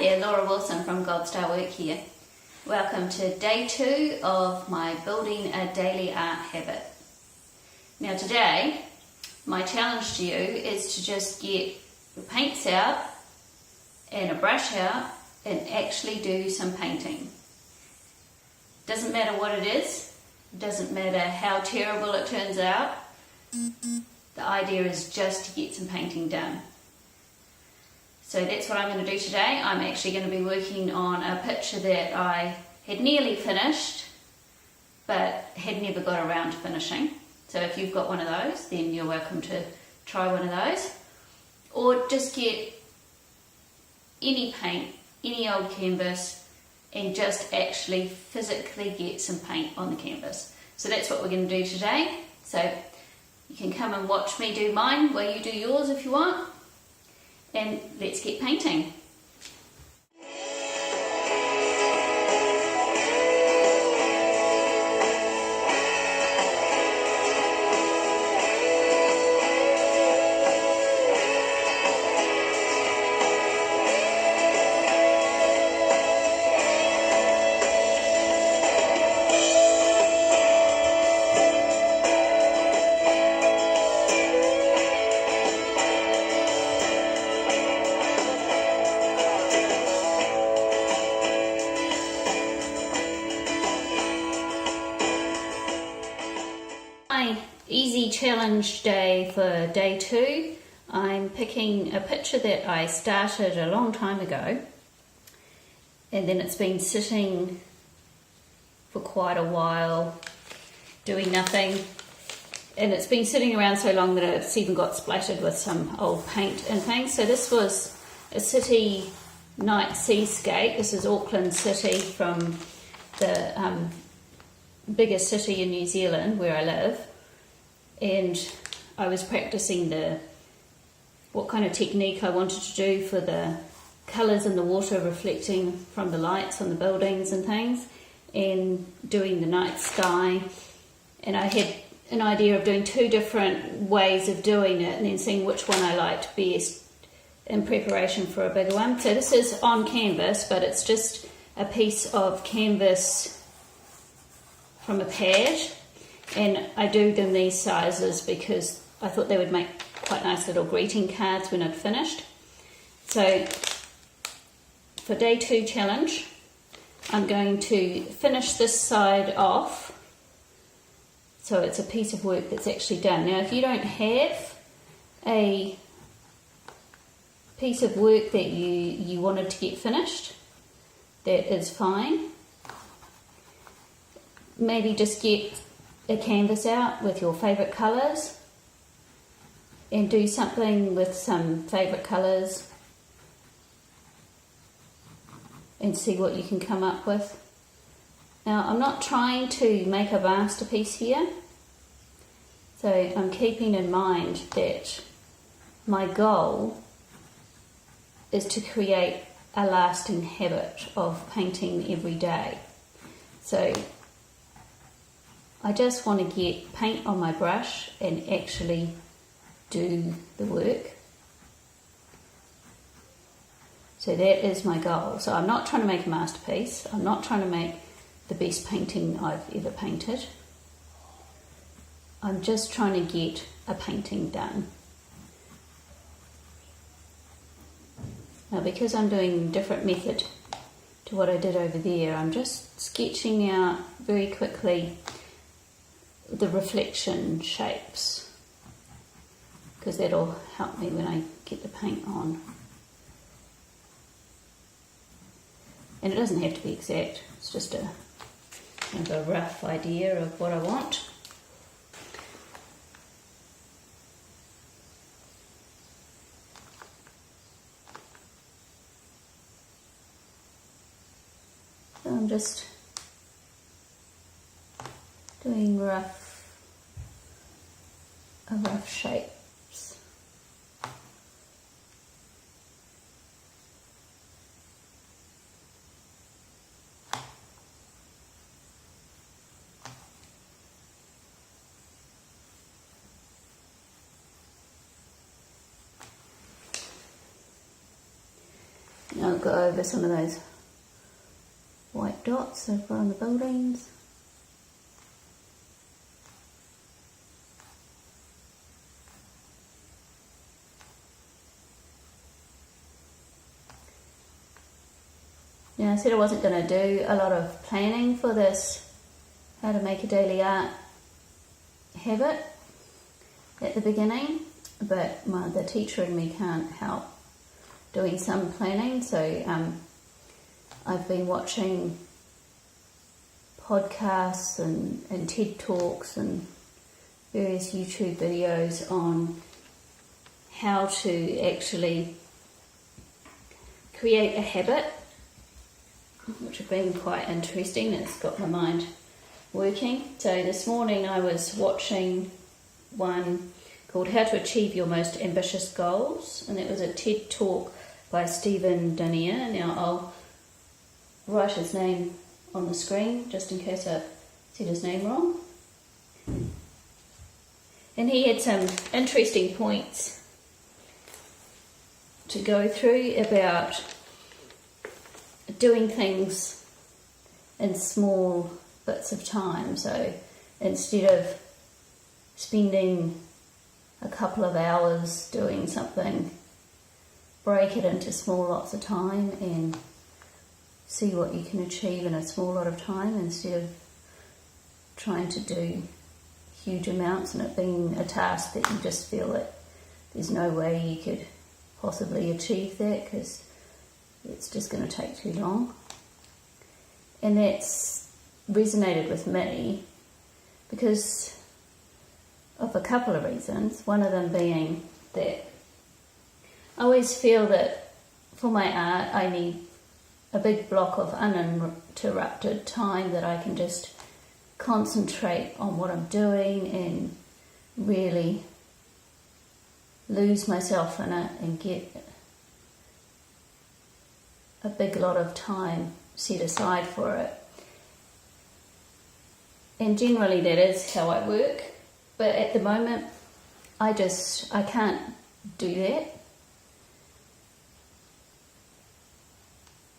there, Laura Wilson from Gold Star Work here. Welcome to day 2 of my Building a Daily Art Habit. Now today, my challenge to you is to just get your paints out and a brush out and actually do some painting. Doesn't matter what it is, doesn't matter how terrible it turns out. The idea is just to get some painting done. So that's what I'm going to do today. I'm actually going to be working on a picture that I had nearly finished, but had never got around to finishing. So if you've got one of those, then you're welcome to try one of those. Or just get any paint, any old canvas, and just actually physically get some paint on the canvas. So that's what we're going to do today. So you can come and watch me do mine while you do yours if you want. And let's get painting. My easy challenge day for day 2, I'm picking a picture that I started a long time ago, and then it's been sitting for quite a while doing nothing, and it's been sitting around so long that it's even got splattered with some old paint and things. So this was a city night seascape. This is Auckland City, from the biggest city in New Zealand where I live, and I was practicing what kind of technique I wanted to do for the colours in the water reflecting from the lights on the buildings and things, and doing the night sky. And I had an idea of doing 2 different ways of doing it and then seeing which one I liked best in preparation for a bigger one. So this is on canvas, but it's just a piece of canvas from a pad, and I do them these sizes because I thought they would make quite nice little greeting cards when I'd finished. So for day 2 challenge, I'm going to finish this side off so it's a piece of work that's actually done. Now if you don't have a piece of work that you wanted to get finished, that is fine. Maybe just get a canvas out with your favourite colours and do something with some favourite colours and see what you can come up with. Now I'm not trying to make a masterpiece here, so I'm keeping in mind that my goal is to create a lasting habit of painting every day. So I just want to get paint on my brush and actually do the work. So that is my goal. So I'm not trying to make a masterpiece. I'm not trying to make the best painting I've ever painted. I'm just trying to get a painting done. Now because I'm doing a different method to what I did over there, I'm just sketching out very quickly the reflection shapes, because that'll help me when I get the paint on. And it doesn't have to be exact, it's just a kind of a rough idea of what I want. So I'm just doing rough shapes. I'll go over some of those white dots I've got on the buildings. Now, I said I wasn't going to do a lot of planning for this how to make a daily art habit at the beginning, but the teacher in me can't help doing some planning, so I've been watching podcasts and TED Talks and various YouTube videos on how to actually create a habit, which have been quite interesting. It's got my mind working. So this morning I was watching one called How to Achieve Your Most Ambitious Goals, and it was a TED Talk by Stephen Danier. Now I'll write his name on the screen just in case I said his name wrong. And he had some interesting points to go through about doing things in small bits of time. So instead of spending a couple of hours doing something, break it into small lots of time and see what you can achieve in a small lot of time, instead of trying to do huge amounts and it being a task that you just feel that there's no way you could possibly achieve that because it's just going to take too long. And that's resonated with me because of a couple of reasons. One of them being that I always feel that for my art I need a big block of uninterrupted time that I can just concentrate on what I'm doing and really lose myself in it and get a big lot of time set aside for it. And generally that is how I work, but at the moment I can't do that.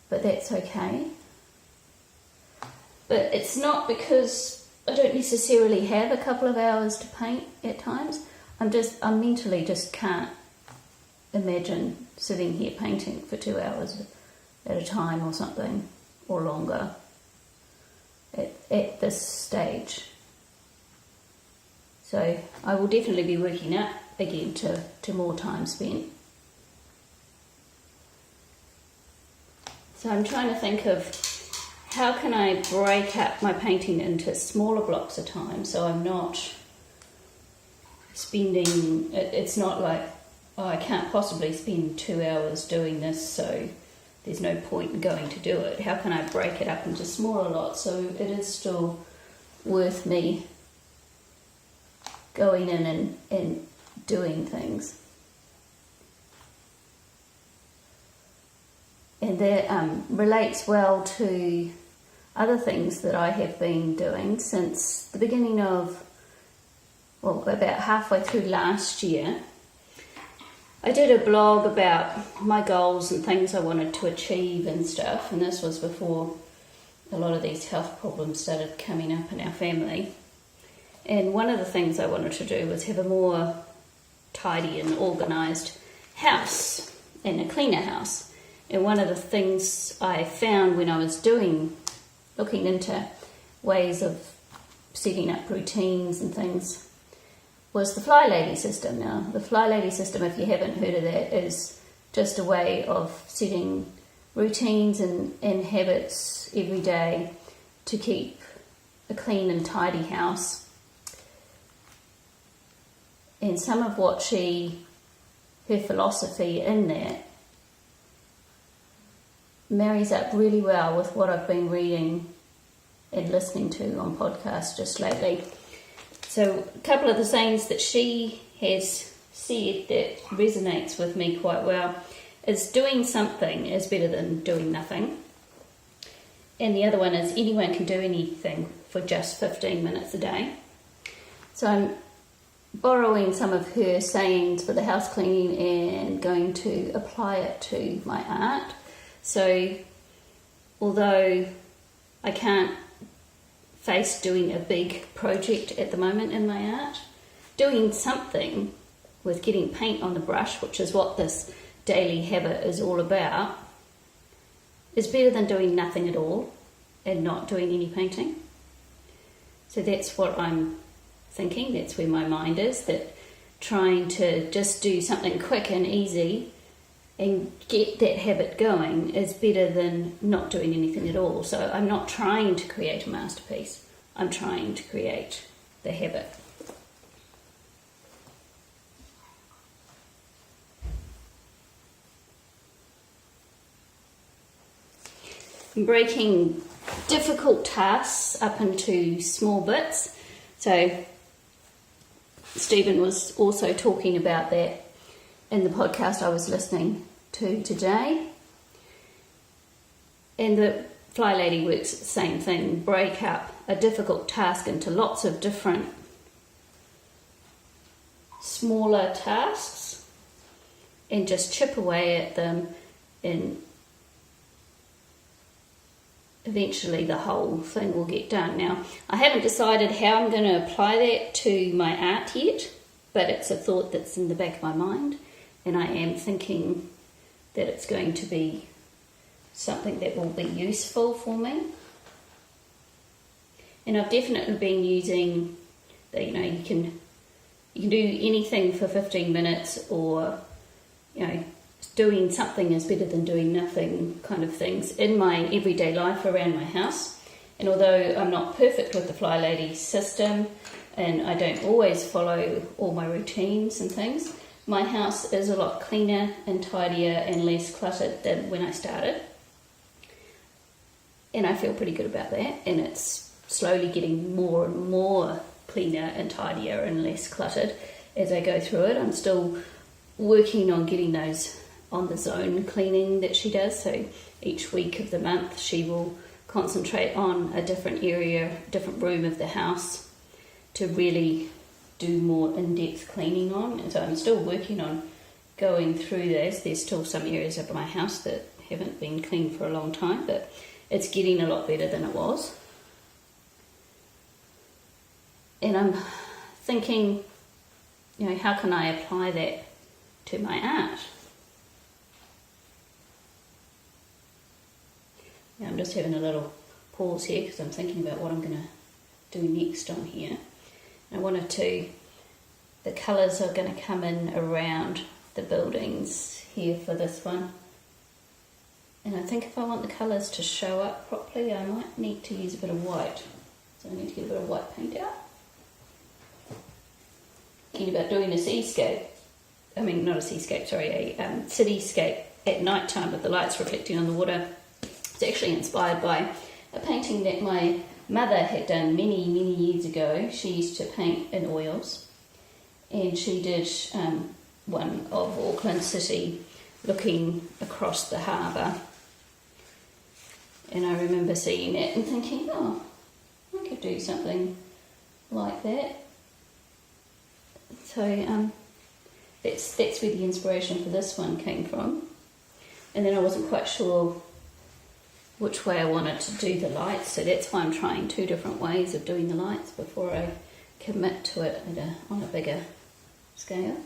But that's okay. But it's not because I don't necessarily have a couple of hours to paint at times. I mentally just can't imagine sitting here painting for 2 hours at a time or something, or longer at this stage. So I will definitely be working up again to more time spent. So I'm trying to think of how can I break up my painting into smaller blocks of time so I'm not spending, it's not like, oh, I can't possibly spend 2 hours doing this, so there's no point in going to do it. How can I break it up into smaller lots so it is still worth me going in and doing things? And that relates well to other things that I have been doing since the beginning of, about halfway through last year. I did a blog about my goals and things I wanted to achieve and stuff, and this was before a lot of these health problems started coming up in our family. And one of the things I wanted to do was have a more tidy and organised house and a cleaner house. And one of the things I found when I was looking into ways of setting up routines and things, was the Fly Lady system. Now, the Fly Lady system, if you haven't heard of that, is just a way of setting routines and habits every day to keep a clean and tidy house. And some of what her philosophy in that marries up really well with what I've been reading and listening to on podcasts just lately. So a couple of the things that she has said that resonates with me quite well is doing something is better than doing nothing. And the other one is anyone can do anything for just 15 minutes a day. So I'm borrowing some of her sayings for the house cleaning and going to apply it to my art. So although I can't face doing a big project at the moment in my art, doing something with getting paint on the brush, which is what this daily habit is all about, is better than doing nothing at all and not doing any painting. So that's what I'm thinking, that's where my mind is, that trying to just do something quick and easy and get that habit going is better than not doing anything at all. So I'm not trying to create a masterpiece, I'm trying to create the habit. Breaking difficult tasks up into small bits. So Stephen was also talking about that in the podcast I was listening to today. And the Fly Lady works the same thing. Break up a difficult task into lots of different smaller tasks and just chip away at them, and eventually the whole thing will get done. Now, I haven't decided how I'm going to apply that to my art yet, but it's a thought that's in the back of my mind, and I am thinking that it's going to be something that will be useful for me. And I've definitely been using the, you can do anything for 15 minutes, or doing something is better than doing nothing kind of things in my everyday life around my house. And although I'm not perfect with the Fly Lady system and I don't always follow all my routines and things, my house is a lot cleaner and tidier and less cluttered than when I started. And I feel pretty good about that, and it's slowly getting more and more cleaner and tidier and less cluttered as I go through it. I'm still working on getting those on the zone cleaning that she does. So each week of the month she will concentrate on a different area, different room of the house to really do more in-depth cleaning on. And so I'm still working on going through those. There's still some areas of my house that haven't been cleaned for a long time, but it's getting a lot better than it was. And I'm thinking, how can I apply that to my art? Yeah, I'm just having a little pause here because I'm thinking about what I'm going to do next on here. I wanted to, the colours are going to come in around the buildings here for this one. And I think if I want the colours to show up properly, I might need to use a bit of white. So I need to get a bit of white paint out. Thinking about doing a cityscape at night time with the lights reflecting on the water. It's actually inspired by a painting that my mother had done many, many years ago. She used to paint in oils, and she did one of Auckland City looking across the harbour. And I remember seeing it and thinking, I could do something like that. So that's where the inspiration for this one came from. And then I wasn't quite sure which way I wanted to do the lights, so that's why I'm trying two different ways of doing the lights before I commit to it on a bigger scale.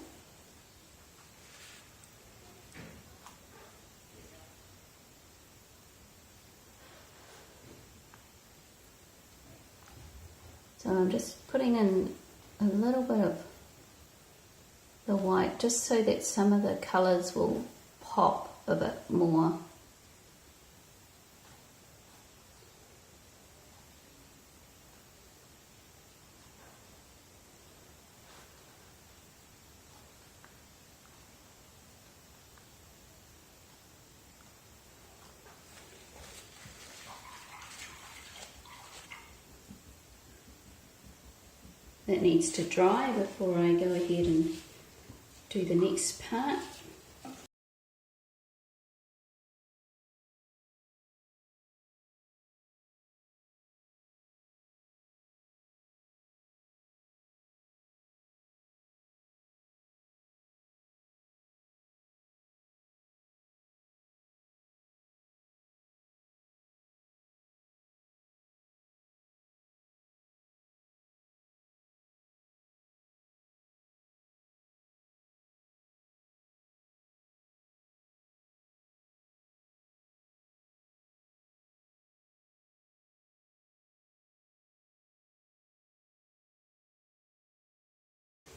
So I'm just putting in a little bit of the white just so that some of the colours will pop a bit more. That needs to dry before I go ahead and do the next part.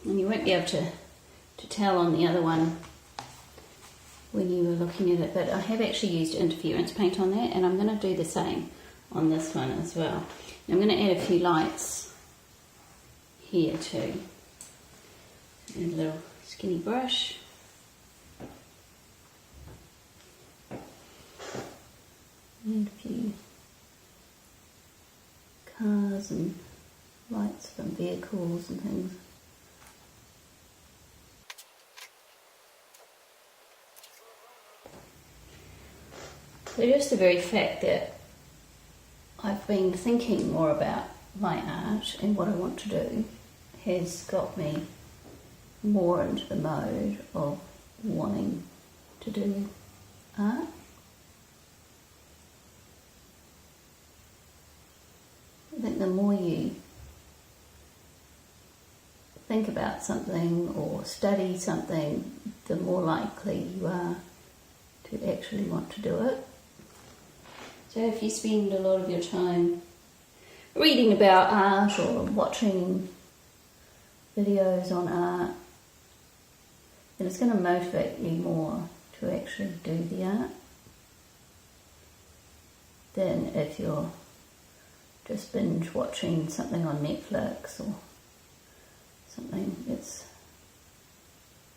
And you won't be able to tell on the other one when you were looking at it, but I have actually used interference paint on that, and I'm going to do the same on this one as well. And I'm going to add a few lights here too. And a little skinny brush. And a few cars and lights from vehicles and things. So just the very fact that I've been thinking more about my art and what I want to do has got me more into the mode of wanting to do art. I think the more you think about something or study something, the more likely you are to actually want to do it. So if you spend a lot of your time reading about art or watching videos on art, then it's going to motivate you more to actually do the art than if you're just binge watching something on Netflix or something. It's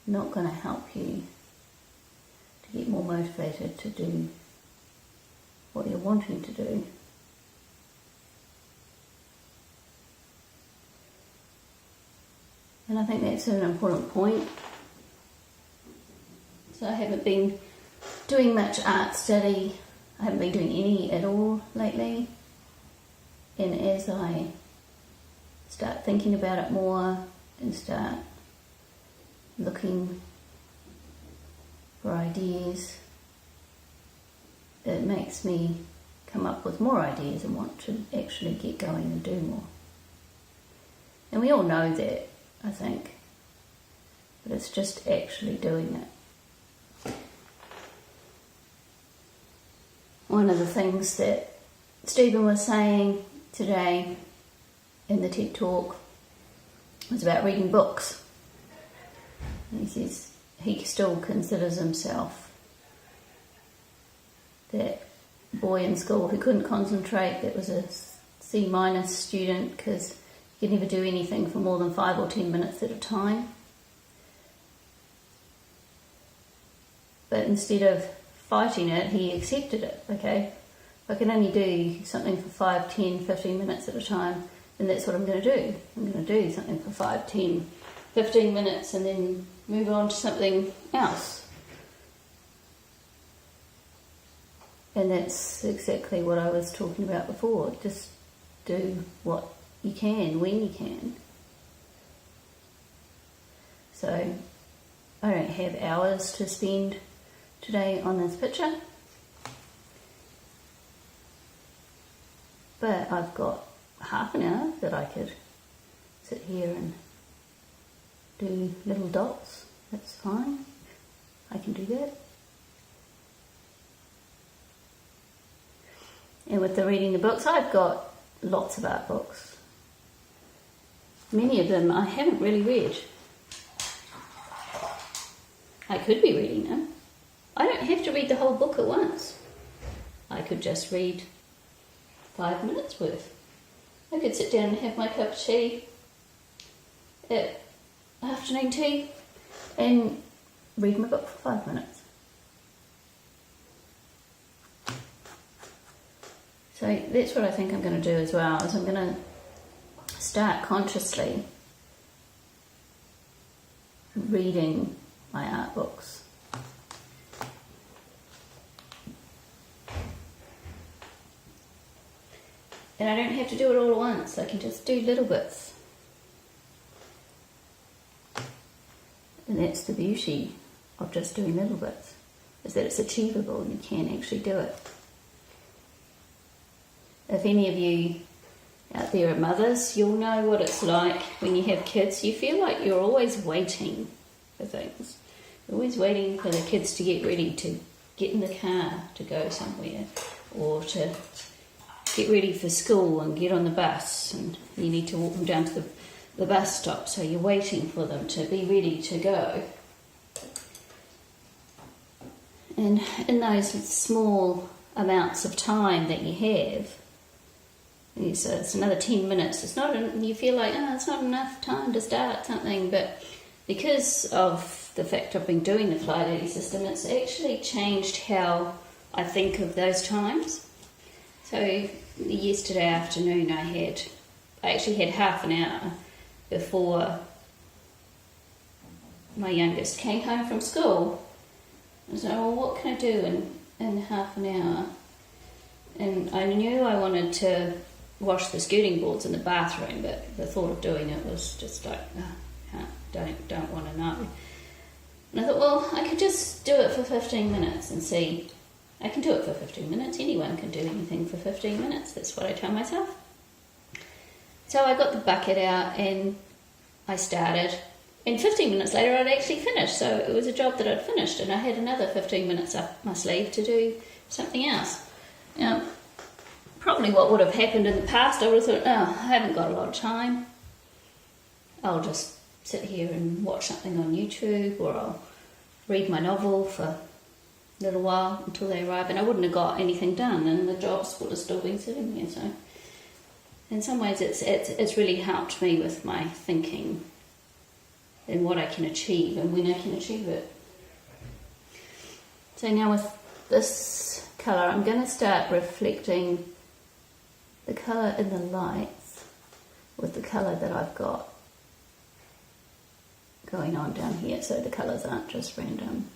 not going to help you to get more motivated to do what you're wanting to do. And I think that's an important point. So I haven't been doing much art study. I haven't been doing any at all lately. And as I start thinking about it more and start looking for ideas, it makes me come up with more ideas and want to actually get going and do more. And we all know that, I think, but it's just actually doing it. One of the things that Stephen was saying today in the TED Talk was about reading books. And he says he still considers himself that boy in school who couldn't concentrate, that was a C- student because he could never do anything for more than 5 or 10 minutes at a time. But instead of fighting it, he accepted it. Okay, if I can only do something for 5, 10, 15 minutes at a time, then that's what I'm going to do. I'm going to do something for 5, 10, 15 minutes and then move on to something else. And that's exactly what I was talking about before. Just do what you can, when you can. So I don't have hours to spend today on this picture. But I've got half an hour that I could sit here and do little dots. That's fine. I can do that. And with the reading the books, I've got lots of art books. Many of them I haven't really read. I could be reading them. I don't have to read the whole book at once. I could just read 5 minutes worth. I could sit down and have my cup of tea at afternoon tea and read my book for 5 minutes. So that's what I think I'm going to do as well, is I'm going to start consciously reading my art books. And I don't have to do it all at once, I can just do little bits. And that's the beauty of just doing little bits, is that it's achievable and you can actually do it. If any of you out there are mothers, you'll know what it's like when you have kids. You feel like you're always waiting for things. You're always waiting for the kids to get ready to get in the car to go somewhere, or to get ready for school and get on the bus, and you need to walk them down to the the bus stop, so you're waiting for them to be ready to go. And in those small amounts of time that you have, so it's another 10 minutes. It's not. You feel like, it's not enough time to start something, but because of the fact I've been doing the Fly Lady system, it's actually changed how I think of those times. So yesterday afternoon, I actually had half an hour before my youngest came home from school. I said, well, what can I do in half an hour? And I knew I wanted to wash the skirting boards in the bathroom, but the thought of doing it was just like, don't want to know. And I thought, well, I could just do it for 15 minutes and see. I can do it for 15 minutes. Anyone can do anything for 15 minutes. That's what I tell myself. So I got the bucket out and I started. And 15 minutes later, I'd actually finished. So it was a job that I'd finished, and I had another 15 minutes up my sleeve to do something else. Now, probably what would have happened in the past, I would have thought, I haven't got a lot of time. I'll just sit here and watch something on YouTube, or I'll read my novel for a little while until they arrive, and I wouldn't have got anything done, and the jobs would have still been sitting there. So in some ways it's really helped me with my thinking and what I can achieve and when I can achieve it. So now with this colour, I'm going to start reflecting the colour in the lights with the colour that I've got going on down here, so the colours aren't just random.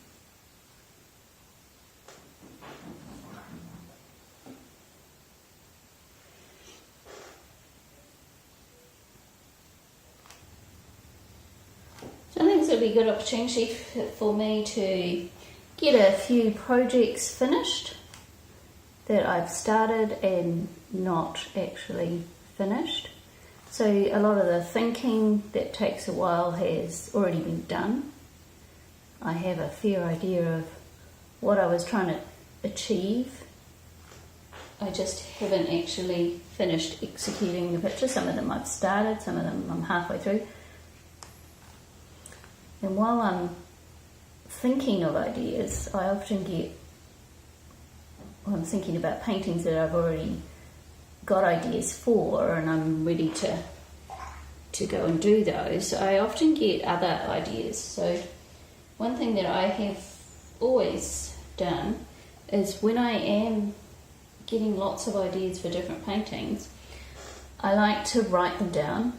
So I think this would be a good opportunity for me to get a few projects finished that I've started and not actually finished. So a lot of the thinking that takes a while has already been done. I have a fair idea of what I was trying to achieve. I just haven't actually finished executing the picture. Some of them I've started, some of them I'm halfway through. And while I'm thinking of ideas, I often get, when I'm thinking about paintings that I've already got ideas for and I'm ready to go and do those, I often get other ideas. So one thing that I have always done is when I am getting lots of ideas for different paintings, I like to write them down,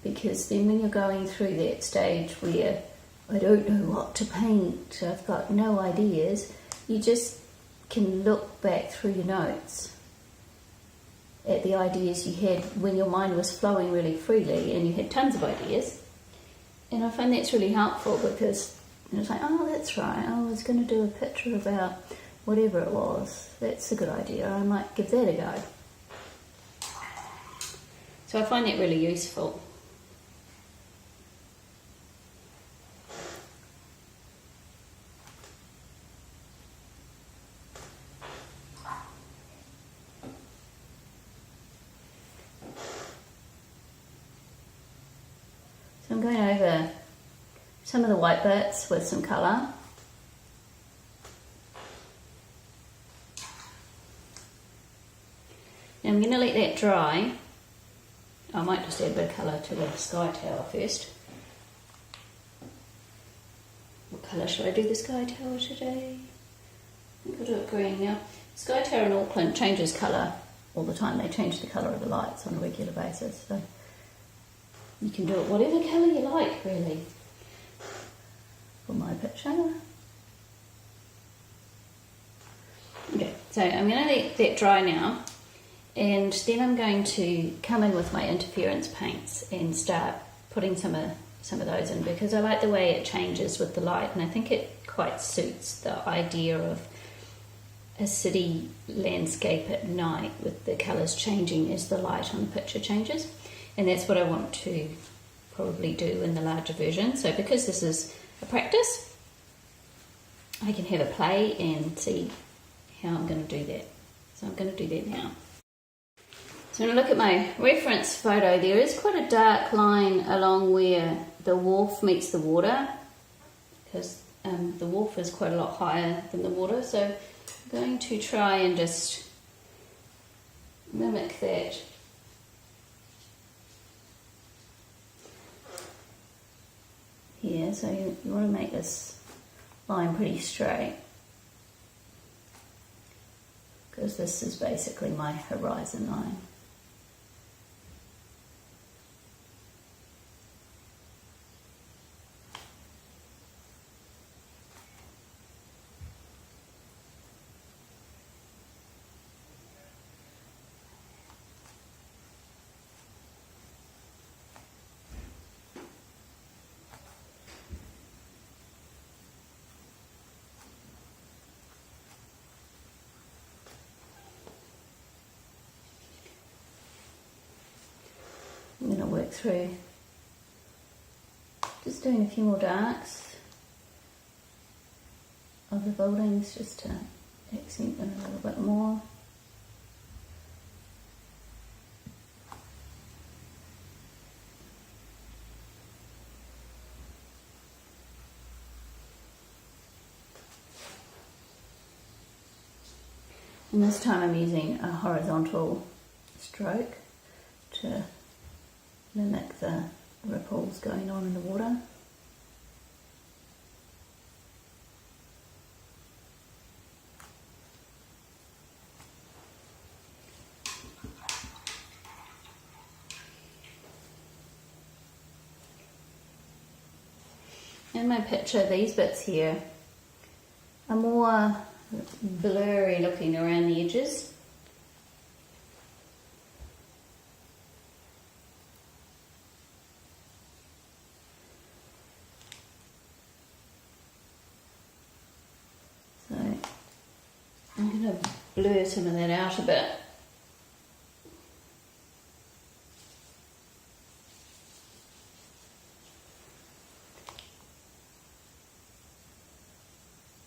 because then when you're going through that stage where I don't know what to paint, I've got no ideas, you just can look back through your notes at the ideas you had when your mind was flowing really freely and you had tons of ideas. And I find that's really helpful, because it's like, oh, that's right, I was going to do a picture about whatever it was. That's a good idea. I might give that a go. So I find that really useful. So I'm going over some of the white bits with some colour. Now I'm going to let that dry. I might just add a bit of colour to the sky tower first. What colour should I do the sky tower today? I think I'll do it green now. Sky tower in Auckland changes colour all the time. They change the colour of the lights on a regular basis. So you can do it whatever colour you like, really, for my picture. Okay, so I'm going to let that dry now, and then I'm going to come in with my interference paints and start putting some of those in, because I like the way it changes with the light, and I think it quite suits the idea of a city landscape at night with the colours changing as the light on the picture changes. And that's what I want to probably do in the larger version. So because this is a practice, I can have a play and see how I'm going to do that. So I'm going to do that now. So when I look at my reference photo, there is quite a dark line along where the wharf meets the water, because the wharf is quite a lot higher than the water. So I'm going to try and just mimic that. Here, so you want to make this line pretty straight, because this is basically my horizon line. I'm going to work through just doing a few more darks of the buildings just to accent them a little bit more. And this time I'm using a horizontal stroke to mimic the ripples going on in the water. In my picture, these bits here are more blurry looking around the edges. So I'm going to blur some of that out a bit.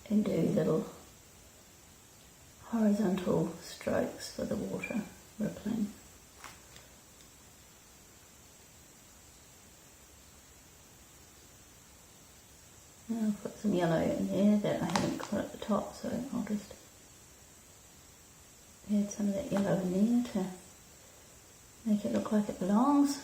And do little horizontal strokes for the water rippling. Now I'll put some yellow in there that I haven't got at the top, so I'll just add some of that yellow in there to make it look like it belongs.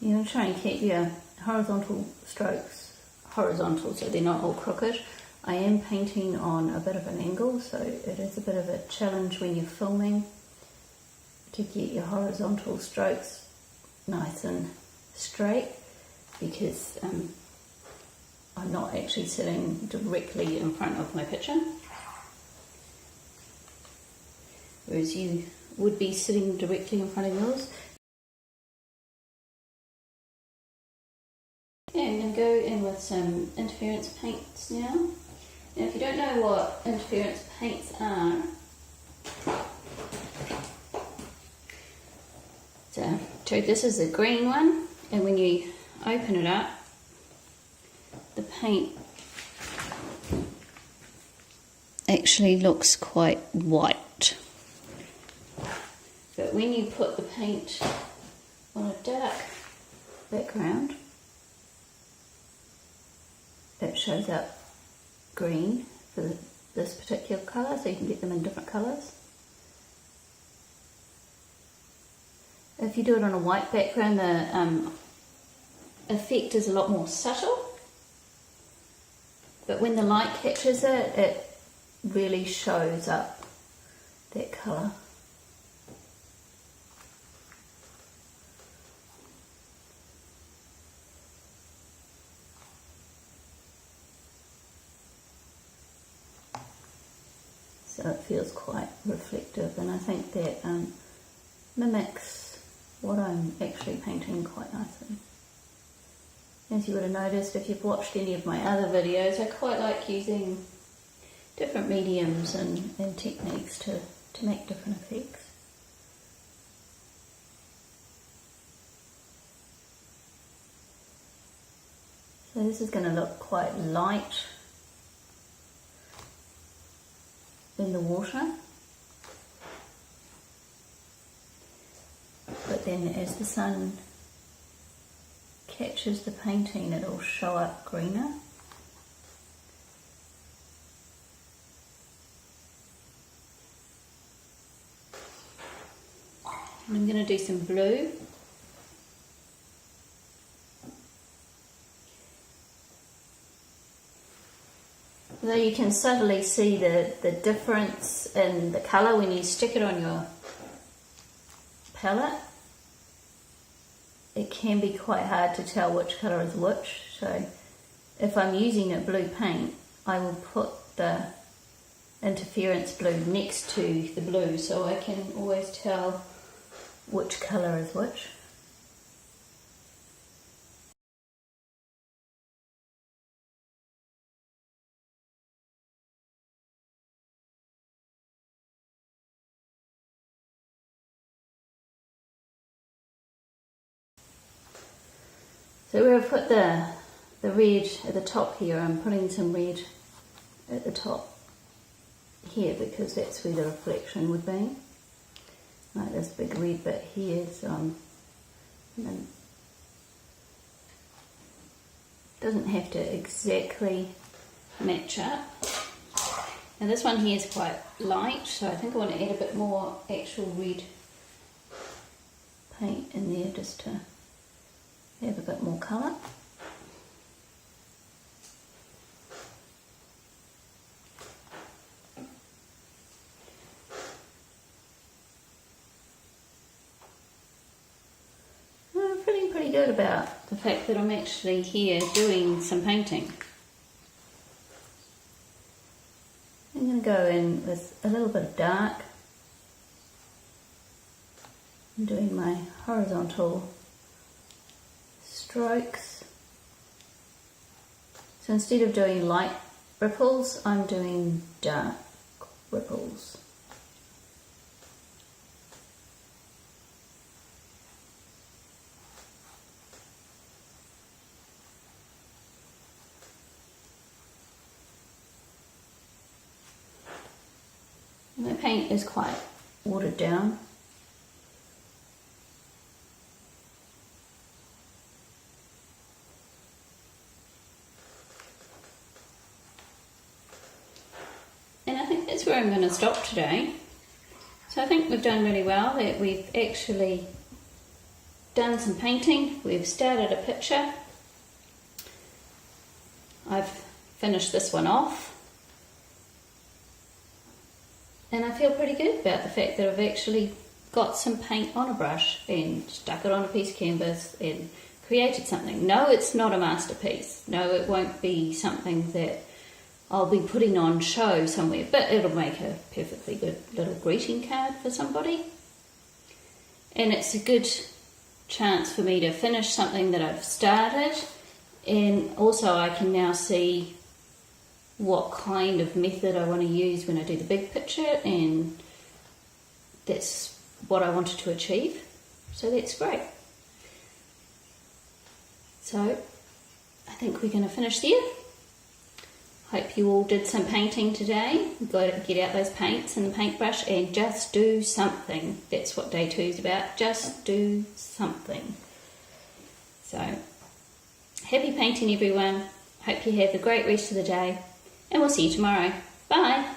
You want to try and keep your horizontal strokes horizontal so they're not all crooked. I am painting on a bit of an angle, so it is a bit of a challenge when you're filming to get your horizontal strokes nice and straight, because I'm not actually sitting directly in front of my picture, whereas you would be sitting directly in front of yours. Yeah, I'm going to go in with some interference paints now. Now, if you don't know what interference paints are, so this is a green one, and when you open it up, the paint actually looks quite white. But when you put the paint on a dark background, it shows up green for this particular colour, so you can get them in different colours. If you do it on a white background, the effect is a lot more subtle, but when the light catches it, it really shows up that colour. So it feels quite reflective, and I think that mimics what I'm actually painting quite nicely. As you would have noticed if you've watched any of my other videos, I quite like using different mediums and techniques to make different effects. So this is going to look quite light in the water, but then as the sun catches the painting, it'll show up greener. And I'm going to do some blue. Although you can subtly see the difference in the colour when you stick it on your palette, it can be quite hard to tell which colour is which. So if I'm using a blue paint, I will put the interference blue next to the blue so I can always tell which colour is which. So where I've put the red at the top here, I'm putting some red at the top here because that's where the reflection would be. Like this big red bit here, so it doesn't have to exactly match up. Now this one here is quite light, so I think I want to add a bit more actual red paint in there just to have a bit more colour. I'm feeling pretty good about the fact that I'm actually here doing some painting. I'm going to go in with a little bit of dark. I'm doing my horizontal strokes. So instead of doing light ripples, I'm doing dark ripples. And the paint is quite watered down. And I think that's where I'm going to stop today. So I think we've done really well, that we've actually done some painting, we've started a picture, I've finished this one off, and I feel pretty good about the fact that I've actually got some paint on a brush and stuck it on a piece of canvas and created something. No, it's not a masterpiece. No, it won't be something that I'll be putting on show somewhere, but it'll make a perfectly good little greeting card for somebody. And it's a good chance for me to finish something that I've started, and also I can now see what kind of method I want to use when I do the big picture, and that's what I wanted to achieve. So that's great. So I think we're going to finish there. Hope you all did some painting today. You've got to get out those paints and the paintbrush and just do something. That's what day 2 is about. Just do something. So, happy painting everyone. Hope you have a great rest of the day. And we'll see you tomorrow. Bye.